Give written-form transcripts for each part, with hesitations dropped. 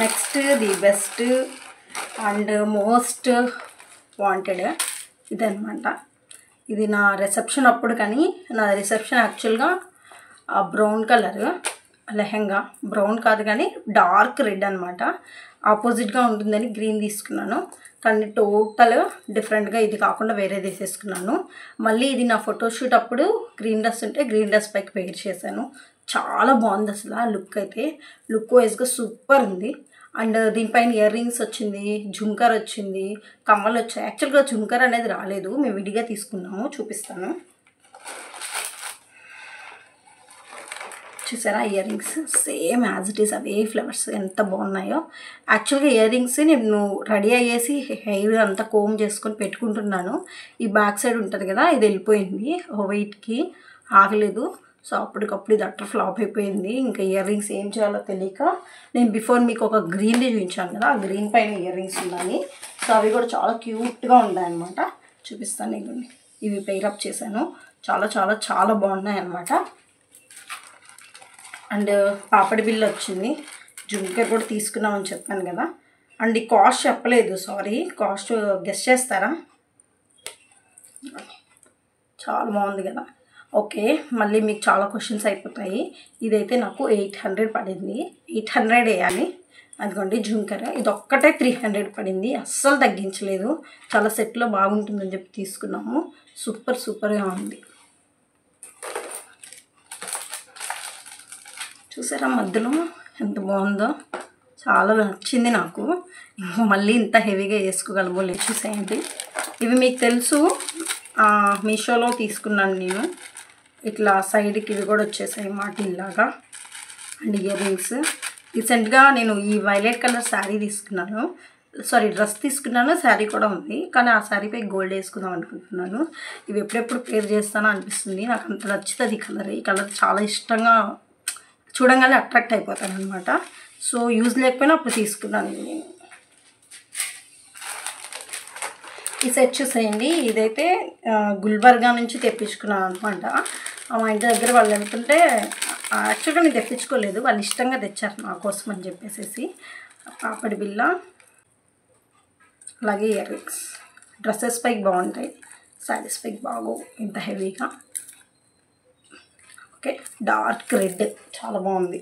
Next the best and most wanted ఇదనమాట. ఇది నా రిసెప్షన్ అప్పుడు, కానీ నా రిసెప్షన్ యాక్చువల్గా బ్రౌన్ కలర్ లెహెంగా, బ్రౌన్ కాదు కానీ డార్క్ రెడ్ అనమాట. ఆపోజిట్గా ఉంటుందని గ్రీన్ తీసుకున్నాను, కానీ టోటల్ డిఫరెంట్గా ఇది కాకుండా వేరే తీసేసుకున్నాను. మళ్ళీ ఇది నా ఫోటోషూట్ అప్పుడు గ్రీన్ డ్రెస్ ఉంటే గ్రీన్ డ్రెస్ పైకి పేర్ చేశాను. చాలా బాగుంది అసలు. ఆ లుక్ అయితే లుక్ వైజ్గా సూపర్ ఉంది. అండ్ దీనిపైన ఇయర్ రింగ్స్ వచ్చింది, జుంకర్ వచ్చింది, కమ్మలు వచ్చాయి. యాక్చువల్గా జుంకర్ అనేది రాలేదు, మేము విడిగా తీసుకున్నాము, చూపిస్తాను. చూసారా ear rings same as it is, away flowers ఎంత బాగున్నాయో. యాక్చువల్గా ఇయర్ రింగ్స్ నేను రెడీ అయ్యేసి హెయిర్ అంతా కోమ్ చేసుకొని పెట్టుకుంటున్నాను. ఈ బ్యాక్ సైడ్ ఉంటుంది కదా, ఇది వెళ్ళిపోయింది వెయిట్కి, ఆగలేదు. సో అప్పటికప్పుడు ఇది అట్టర్ ఫ్లాప్ అయిపోయింది. ఇంకా ఇయర్ రింగ్స్ ఏం చేయాలో తెలియక నేను బిఫోర్ మీకు ఒక గ్రీన్ది చూపించాను కదా, ఆ గ్రీన్ పైన ఇయర్ రింగ్స్ ఉన్నాయి. సో అవి కూడా చాలా క్యూట్గా ఉన్నాయన్నమాట. చూపిస్తాను నేను. ఇవి పెయిరప్ చేశాను, చాలా చాలా చాలా బాగున్నాయి అన్నమాట. అండ్ పాపడి బిల్ వచ్చింది, జుంకర్ కూడా తీసుకున్నామని చెప్పాను కదా. అండ్ ఈ కాస్ట్ చెప్పలేదు, సారీ. కాస్ట్ గెస్ చేస్తారా? చాలా బాగుంది కదా. ఓకే, మళ్ళీ మీకు చాలా క్వశ్చన్స్ అయిపోతాయి. ఇదైతే నాకు 800 పడింది. 800 వేయాలి. అదిగోండి జుంకర్, ఇది ఒక్కటే 300 పడింది. అస్సలు తగ్గించలేదు. చాలా సెట్లో బాగుంటుందని చెప్పి తీసుకున్నాము. సూపర్ సూపర్గా ఉంది. చూసారా మధ్యలో ఎంత బాగుందో, చాలా నచ్చింది నాకు. మళ్ళీ ఇంత హెవీగా వేసుకోగలమో లేదు, చూసేయండి. ఇవి మీకు తెలుసు, మీషోలో తీసుకున్నాను నేను. ఇట్లా సైడ్కి ఇవి కూడా వచ్చేసాయి మాటిల్లాగా. అండ్ ఇయర్ రింగ్స్ రీసెంట్గా నేను ఈ వైలెట్ కలర్ శారీ తీసుకున్నాను, సారీ డ్రెస్ తీసుకున్నాను, శారీ కూడా ఉంది. కానీ ఆ శారీపై గోల్డ్ వేసుకుందాం అనుకుంటున్నాను. ఇవి ఎప్పుడెప్పుడు పేర్ చేస్తానో అనిపిస్తుంది. నాకు అంత నచ్చుతుంది ఈ కలర్. ఈ కలర్ చాలా ఇష్టంగా, చూడంగానే అట్రాక్ట్ అయిపోతాను అనమాట. సో యూజ్ లేకపోయినా అప్పుడు తీసుకున్నాను నేను. ఈ సెట్ చూసేయండి. ఇదైతే గుల్బర్గా నుంచి తెప్పించుకున్నాను అనమాట. మా ఇంటి దగ్గర వాళ్ళు వెళ్తుంటే, యాక్చువల్గా నేను తెప్పించుకోలేదు, వాళ్ళు ఇష్టంగా తెచ్చారు నా కోసం అని చెప్పేసి. పాపడి బిల్ల, అలాగే ఇయర్ రింగ్స్. డ్రెస్సెస్ పైకి బాగుంటాయి, శారీస్ పైకి బాగో ఇంత హెవీగా. ఓకే, డార్క్ రెడ్ చాలా బాగుంది.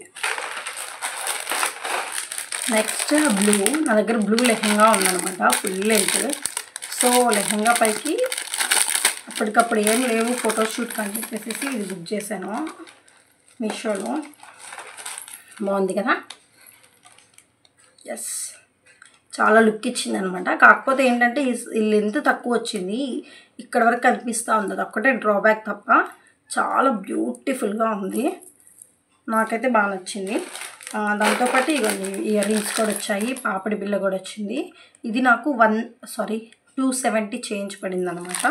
నెక్స్ట్ బ్లూ, నా దగ్గర బ్లూ లెహెంగా ఉందన్నమాట, ఫుల్ లెంత్. సో లెహెంగా పైకి అప్పటికప్పుడు ఏం లేవు ఫోటోషూట్ అని చెప్పేసి ఇది బుక్ చేశాను మీషోలో. బాగుంది కదా. ఎస్, చాలా లుక్ ఇచ్చింది అనమాట. కాకపోతే ఏంటంటే ఈ లెంత్ తక్కువ వచ్చింది, ఇక్కడ వరకు కనిపిస్తూ ఉంది. అది ఒక్కటే డ్రాబ్యాక్ తప్ప. చాలా బ్యూటిఫుల్గా ఉంది, నాకైతే బాగా నచ్చింది. దాంతోపాటు ఇవన్నీ ఇయర్ రింగ్స్ కూడా వచ్చాయి, పాపడి బిల్ల కూడా వచ్చింది. ఇది నాకు 270 చేంజ్ పడింది అనమాట.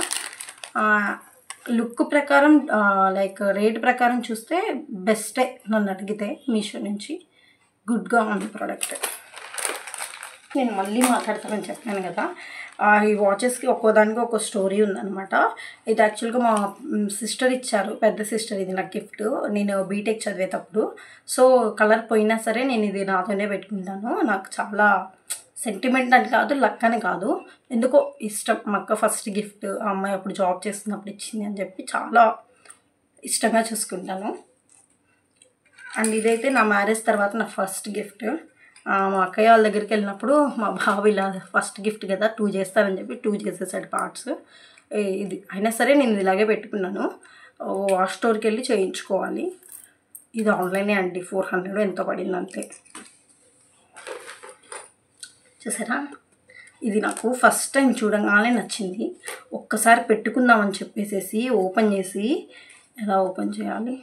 లుక్ ప్రకారం లైక్ రేట్ ప్రకారం చూస్తే బెస్టే నన్ను అడిగితే. మీషో నుంచి గుడ్గా ఉంది ప్రోడక్ట్. నేను మళ్ళీ మాట్లాడతానని చెప్పాను కదా, ఈ వాచెస్కి ఒక్కోదానికి ఒక స్టోరీ ఉందన్నమాట. ఇది యాక్చువల్గా మా సిస్టర్ ఇచ్చారు, పెద్ద సిస్టర్. ఇది నాకు గిఫ్ట్ నేను బీటెక్ చదివేటప్పుడు. సో కలర్ పోయినా సరే నేను ఇది నాతోనే పెట్టుకుంటాను. నాకు చాలా సెంటిమెంట్ అని కాదు, లక్ అని కాదు, ఎందుకో ఇష్టం. మా అక్క ఫస్ట్ గిఫ్ట్, ఆ అమ్మాయి అప్పుడు జాబ్ చేస్తున్నప్పుడు ఇచ్చింది అని చెప్పి చాలా ఇష్టంగా చూసుకుంటాను. అండ్ ఇదైతే నా మ్యారేజ్ తర్వాత నా ఫస్ట్ గిఫ్ట్. మా అక్కయ్య వాళ్ళ దగ్గరికి వెళ్ళినప్పుడు మా బావ ఇలా ఫస్ట్ గిఫ్ట్ కదా 2 చేస్తారని చెప్పి 2 చేసేసాడు పార్ట్స్. ఇది అయినా సరే నేను ఇలాగే పెట్టుకున్నాను. వాష్ స్టోర్కి వెళ్ళి చేయించుకోవాలి. ఇది ఆన్లైనే అండి, 400 ఎంతో పడింది అంతే. చూసారా, ఇది నాకు ఫస్ట్ టైం చూడగానే నచ్చింది. ఒక్కసారి పెట్టుకుందామని చెప్పేసి ఓపెన్ చేసి, ఎలా ఓపెన్ చేయాలి,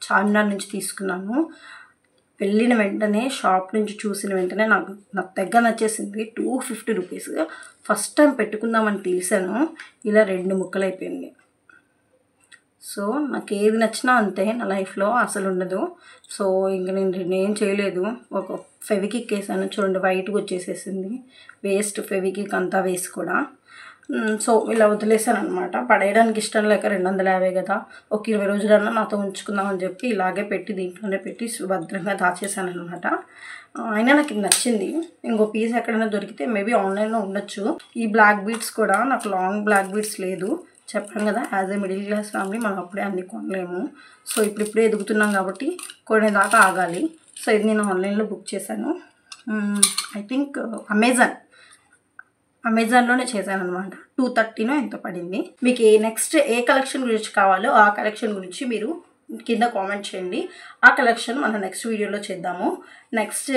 చార్మినార్ నుంచి తీసుకున్నాను. వెళ్ళిన వెంటనే, షాప్ నుంచి చూసిన వెంటనే నాకు తెగ నచ్చేసింది. 250 రూపీస్. ఫస్ట్ టైం పెట్టుకుందామని తీసాను, ఇలా 2 ముక్కలు అయిపోయింది. సో నాకు ఏది నచ్చినా అంతే నా లైఫ్లో, అసలు ఉండదు. సో ఇంక నేను ఏం చేయలేదు, ఒక ఫెవికిక్ వేసాను, చూడండి వైట్గా వచ్చేసేసింది. వేస్ట్ ఫెవికిక్ అంతా వేసి కూడా. సో ఇలా వదిలేసాను అనమాట. పడేయడానికి ఇష్టం లేక 250 కదా, ఒక 20 రోజులన్నా నాతో ఉంచుకుందామని చెప్పి ఇలాగే పెట్టి దీంట్లోనే పెట్టి భద్రంగా దాచేసాను అనమాట. అయినా నాకు ఇది నచ్చింది. ఇంకో పీస్ ఎక్కడైనా దొరికితే మేబీ ఆన్లైన్లో ఉండొచ్చు. ఈ బ్లాక్ బీడ్స్ కూడా నాకు లాంగ్ బ్లాక్ బీడ్స్ లేదు, చెప్పాను కదా, as a middle class family మనం అప్పుడే అన్నీ కొనలేము. సో ఇప్పుడిప్పుడే ఎదుగుతున్నాం కాబట్టి కొనేదాకా ఆగాలి. సో ఇది నేను ఆన్లైన్లో బుక్ చేశాను. ఐ థింక్ అమెజాన్లోనే చేశాను అనమాట. 230 ఎంతో పడింది. మీకు నెక్స్ట్ ఏ కలెక్షన్ గురించి కావాలో ఆ కలెక్షన్ గురించి మీరు కింద కామెంట్ చేయండి. ఆ కలెక్షన్ మనం నెక్స్ట్ వీడియోలో చేద్దాము. Next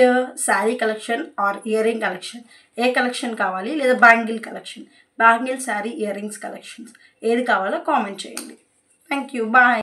sari collection or earring collection, ఏ కలెక్షన్ కావాలి, లేదా bangle collection, bangle sari earrings collections ఏది కావాలో కామెంట్ చేయండి. Thank you, bye.